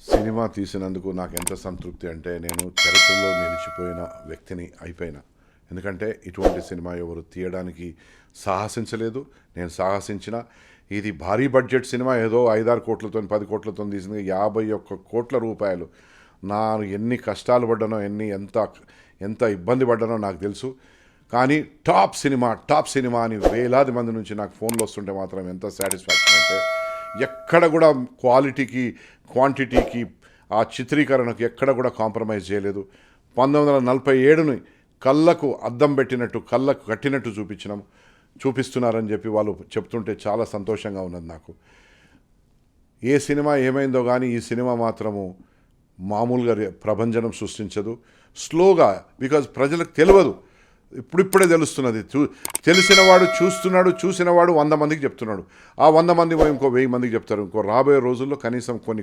Cinema తీసినందుకు నాకు ఎంత సంతృప్తి అంటే నేను చరిత్రలో నిలిచిపోయిన వ్యక్తిని అయిపోయినా. ఎందుకంటే ఇటువంటి సినిమా ఎవరు తీయడానికి సాహసించలేదు. నేను సాహసించిన ఇది భారీ బడ్జెట్ సినిమా ఏదో 5-6 కోట్లతో 10 కోట్లతో తీసింది 51 కోట్ల రూపాయలు. నా ఎన్ని కష్టాలు పడ్డానో ఎంత ఎంత ఇబ్బంది పడ్డానో నాకు తెలుసు. కానీ టాప్ సినిమా అని వేలాది మంది నుంచి నాకు ఫోన్లు వస్తుంటే మాత్రం ఎంత సాటిస్ఫాక్షన్ అంటే ఎక్కడ కూడా క్వాలిటీకి క్వాంటిటీకి ఆ చిత్రీకరణకు ఎక్కడ కూడా కాంప్రమైజ్ చేయలేదు. 1947ని కళ్ళకు అద్దం పెట్టినట్టు కళ్ళకు కట్టినట్టు చూపిస్తున్నారని చెప్పి వాళ్ళు చెప్తుంటే చాలా సంతోషంగా ఉన్నది నాకు. ఏ సినిమా ఏమైందో కానీ ఈ సినిమా మాత్రము మామూలుగా ప్రభంజనం సృష్టించదు. స్లోగా, బికాజ్ ప్రజలకు తెలియదు, ఇప్పుడిప్పుడే తెలుస్తున్నది. తెలిసినవాడు చూసినవాడు 100 మందికి చెప్తున్నాడు. ఆ 100 మంది ఇంకో 1000 మందికి చెప్తారు. ఇంకో రాబోయే రోజుల్లో కనీసం కొన్ని